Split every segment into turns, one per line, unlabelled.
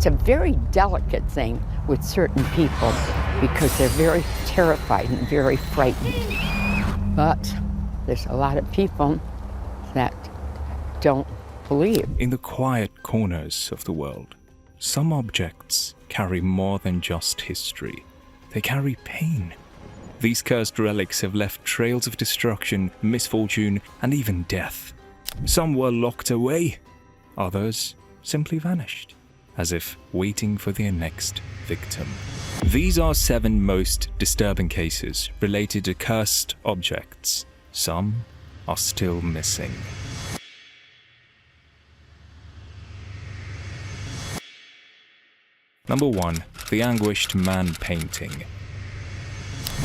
It's a very delicate thing with certain people because they're very terrified and very frightened. But there's a lot of people that don't believe.
In the quiet corners of the world, some objects carry more than just history. They carry pain. These cursed relics have left trails of destruction, misfortune, and even death. Some were locked away. Others simply vanished, as if waiting for their next victim. These are 7 most disturbing cases related to cursed objects. Some are still missing. Number 1. The Anguished Man Painting.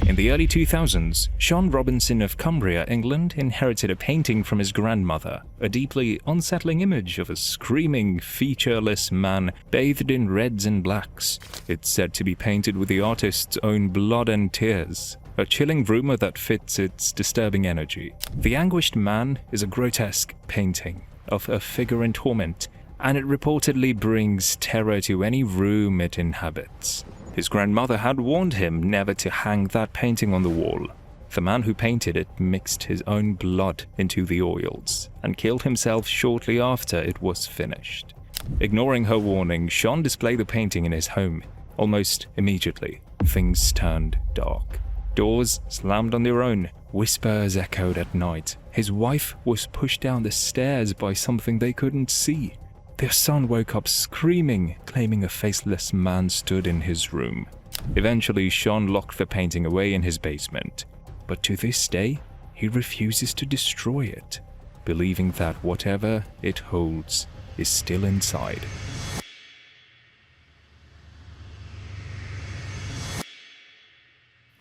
In the early 2000s, Sean Robinson of Cumbria, England, inherited a painting from his grandmother, a deeply unsettling image of a screaming, featureless man bathed in reds and blacks. It's said to be painted with the artist's own blood and tears, a chilling rumor that fits its disturbing energy. The Anguished Man is a grotesque painting of a figure in torment, and it reportedly brings terror to any room it inhabits. His grandmother had warned him never to hang that painting on the wall. The man who painted it mixed his own blood into the oils and killed himself shortly after it was finished. Ignoring her warning, Sean displayed the painting in his home. Almost immediately, things turned dark. Doors slammed on their own. Whispers echoed at night. His wife was pushed down the stairs by something they couldn't see. Their son woke up screaming, claiming a faceless man stood in his room. Eventually, Sean locked the painting away in his basement. But to this day, he refuses to destroy it, believing that whatever it holds is still inside.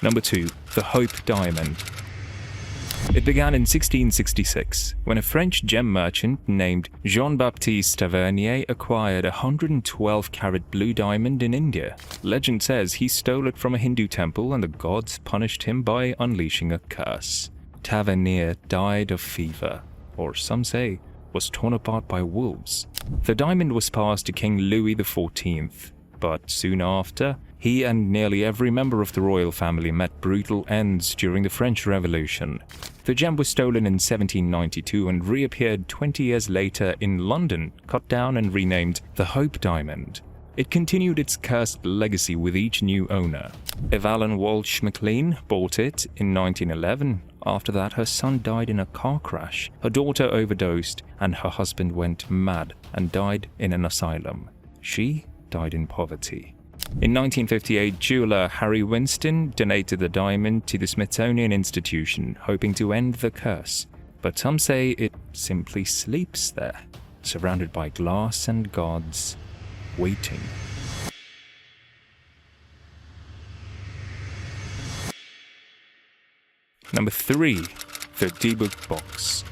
Number 2. The Hope Diamond. It began in 1666, when a French gem merchant named Jean-Baptiste Tavernier acquired a 112-carat blue diamond in India. Legend says he stole it from a Hindu temple and the gods punished him by unleashing a curse. Tavernier died of fever, or some say was torn apart by wolves. The diamond was passed to King Louis XIV, but soon after, he and nearly every member of the royal family met brutal ends during the French Revolution. The gem was stolen in 1792 and reappeared 20 years later in London, cut down and renamed the Hope Diamond. It continued its cursed legacy with each new owner. Evelyn Walsh McLean bought it in 1911. After that, her son died in a car crash, her daughter overdosed, and her husband went mad and died in an asylum. She died in poverty. In 1958, jeweler Harry Winston donated the diamond to the Smithsonian Institution, hoping to end the curse. But some say it simply sleeps there, surrounded by glass and gods, waiting. Number 3. The Dybbuk Box.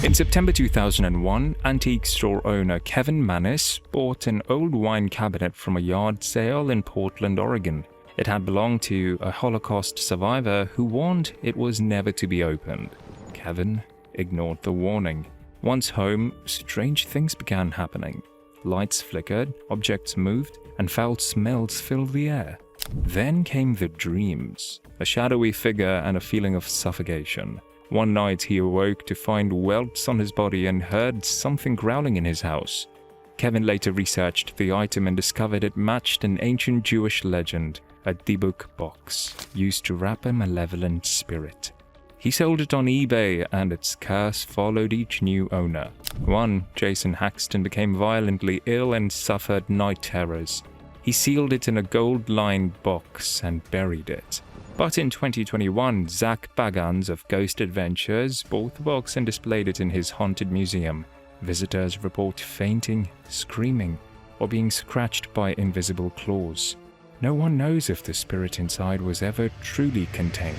In September 2001, antique store owner Kevin Mannis bought an old wine cabinet from a yard sale in Portland, Oregon. It had belonged to a Holocaust survivor who warned it was never to be opened. Kevin ignored the warning. Once home, strange things began happening. Lights flickered, objects moved, and foul smells filled the air. Then came the dreams, a shadowy figure and a feeling of suffocation. One night he awoke to find welts on his body and heard something growling in his house. Kevin later researched the item and discovered it matched an ancient Jewish legend, a Dybbuk box, used to wrap a malevolent spirit. He sold it on eBay and its curse followed each new owner. One, Jason Haxton, became violently ill and suffered night terrors. He sealed it in a gold-lined box and buried it. But in 2021, Zach Bagans of Ghost Adventures bought the box and displayed it in his haunted museum. Visitors report fainting, screaming, or being scratched by invisible claws. No one knows if the spirit inside was ever truly contained.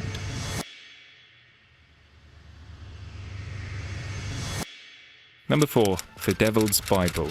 Number 4. The Devil's Bible.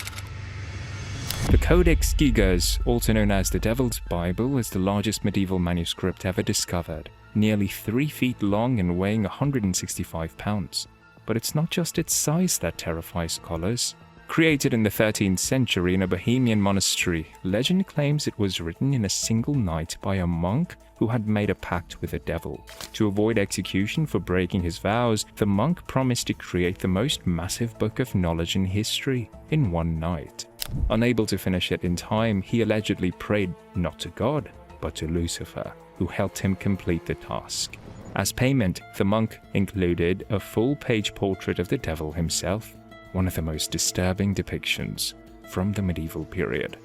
The Codex Gigas, also known as the Devil's Bible, is the largest medieval manuscript ever discovered, nearly 3 feet long and weighing 165 pounds. But it's not just its size that terrifies scholars. Created in the 13th century in a Bohemian monastery, legend claims it was written in a single night by a monk who had made a pact with the devil. To avoid execution for breaking his vows, the monk promised to create the most massive book of knowledge in history in one night. Unable to finish it in time, he allegedly prayed not to God, but to Lucifer, who helped him complete the task. As payment, the monk included a full-page portrait of the devil himself, one of the most disturbing depictions from the medieval period.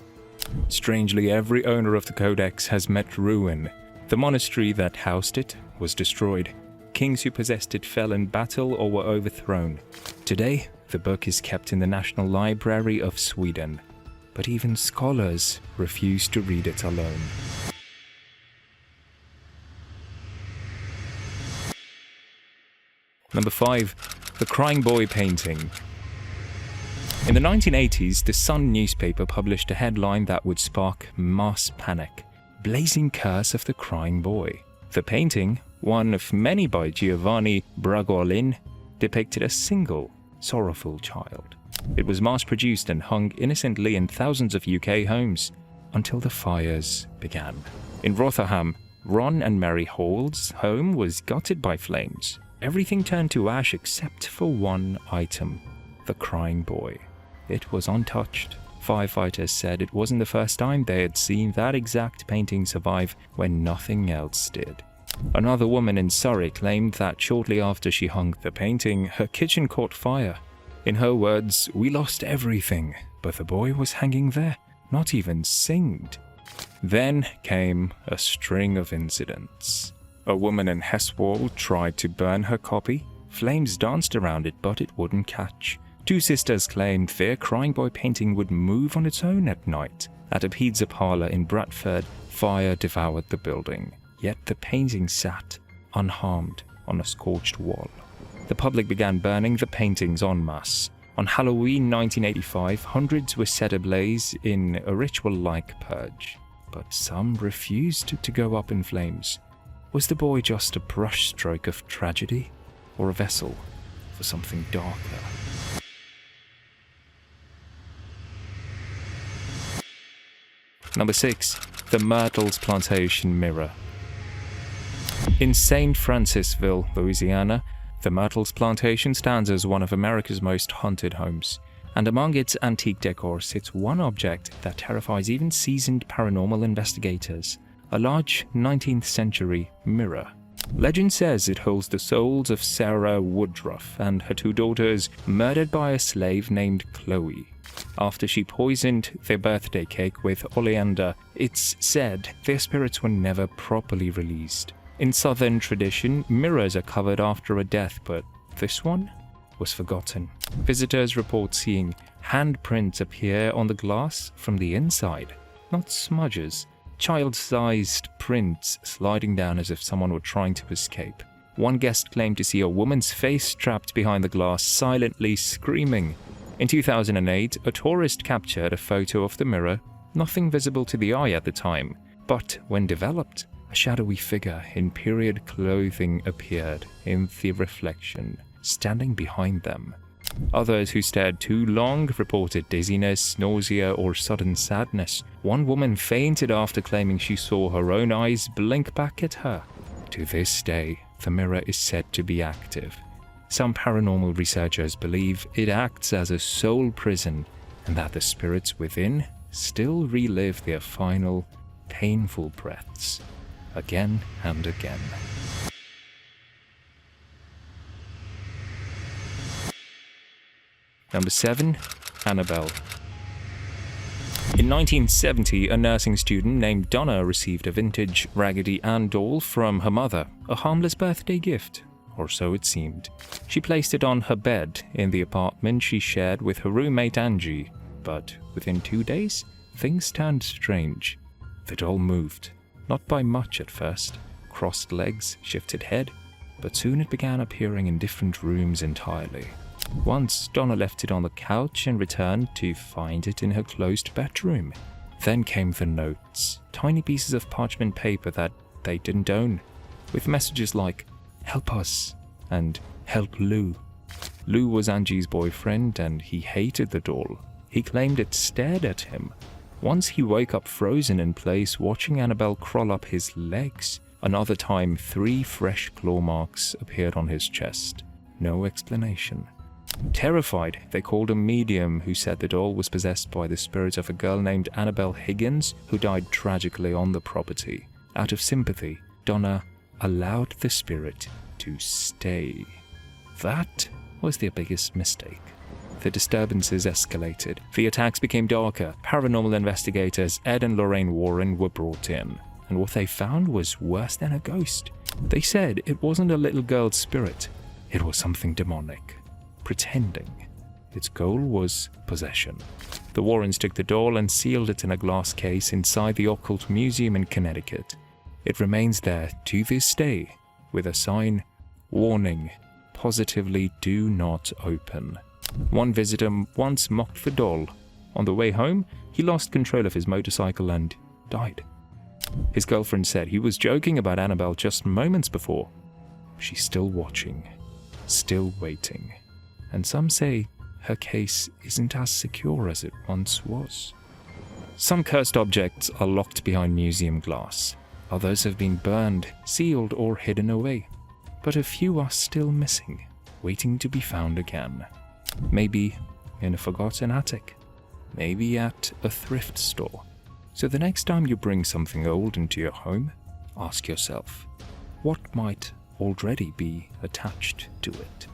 Strangely, every owner of the codex has met ruin. The monastery that housed it was destroyed. Kings who possessed it fell in battle or were overthrown. Today, the book is kept in the National Library of Sweden, but even scholars refuse to read it alone. Number 5. The Crying Boy Painting. In the 1980s, the Sun newspaper published a headline that would spark mass panic: Blazing Curse of the Crying Boy. The painting, one of many by Giovanni Bragolin, depicted a single, sorrowful child. It was mass-produced and hung innocently in thousands of UK homes until the fires began. In Rotherham, Ron and Mary Hall's home was gutted by flames. Everything turned to ash except for one item: the crying boy. It was untouched. Firefighters said it wasn't the first time they had seen that exact painting survive when nothing else did. Another woman in Surrey claimed that shortly after she hung the painting, her kitchen caught fire. In her words, "We lost everything, but the boy was hanging there, not even singed." Then came a string of incidents. A woman in Heswall tried to burn her copy. Flames danced around it, but it wouldn't catch. 2 sisters claimed their crying boy painting would move on its own at night. At a pizza parlor in Bradford, fire devoured the building, yet the painting sat unharmed on a scorched wall. The public began burning the paintings en masse. On Halloween 1985, hundreds were set ablaze in a ritual-like purge, but some refused to go up in flames. Was the boy just a brushstroke of tragedy, or a vessel for something darker? Number 6. The Myrtles Plantation Mirror. In St. Francisville, Louisiana, the Myrtles Plantation stands as one of America's most haunted homes. And among its antique decor sits one object that terrifies even seasoned paranormal investigators: a large 19th century mirror. Legend says it holds the souls of Sarah Woodruff and her 2 daughters, murdered by a slave named Chloe. After she poisoned their birthday cake with oleander, it's said their spirits were never properly released. In Southern tradition, mirrors are covered after a death, but this one was forgotten. Visitors report seeing handprints appear on the glass from the inside, not smudges. Child-sized prints sliding down as if someone were trying to escape. One guest claimed to see a woman's face trapped behind the glass, silently screaming. In 2008, a tourist captured a photo of the mirror, nothing visible to the eye at the time, but when developed, a shadowy figure in period clothing appeared in the reflection, standing behind them. Others who stared too long reported dizziness, nausea, or sudden sadness. One woman fainted after claiming she saw her own eyes blink back at her. To this day, the mirror is said to be active. Some paranormal researchers believe it acts as a soul prison, and that the spirits within still relive their final, painful breaths, again and again. Number 7. Annabelle. In 1970, a nursing student named Donna received a vintage Raggedy Ann doll from her mother, a harmless birthday gift, or so it seemed. She placed it on her bed in the apartment she shared with her roommate Angie, but within 2 days, things turned strange. The doll moved, not by much at first, crossed legs, shifted head, but soon it began appearing in different rooms entirely. Once, Donna left it on the couch and returned to find it in her closed bedroom. Then came the notes, tiny pieces of parchment paper that they didn't own, with messages like, "Help us," and "Help Lou." Lou was Angie's boyfriend and he hated the doll. He claimed it stared at him. Once he woke up frozen in place watching Annabelle crawl up his legs. Another time, 3 fresh claw marks appeared on his chest. No explanation. Terrified, they called a medium who said the doll was possessed by the spirit of a girl named Annabelle Higgins who died tragically on the property. Out of sympathy, Donna allowed the spirit to stay. That was their biggest mistake. The disturbances escalated. The attacks became darker. Paranormal investigators Ed and Lorraine Warren were brought in, and what they found was worse than a ghost. They said it wasn't a little girl's spirit. It was something demonic, pretending. Its goal was possession. The Warrens took the doll and sealed it in a glass case inside the Occult Museum in Connecticut. It remains there to this day with a sign, "Warning, positively do not open." One visitor once mocked the doll. On the way home, he lost control of his motorcycle and died. His girlfriend said he was joking about Annabelle just moments before. She's still watching, still waiting, and some say her case isn't as secure as it once was. Some cursed objects are locked behind museum glass. Others have been burned, sealed, or hidden away. But a few are still missing, waiting to be found again. Maybe in a forgotten attic. Maybe at a thrift store. So the next time you bring something old into your home, ask yourself, what might already be attached to it?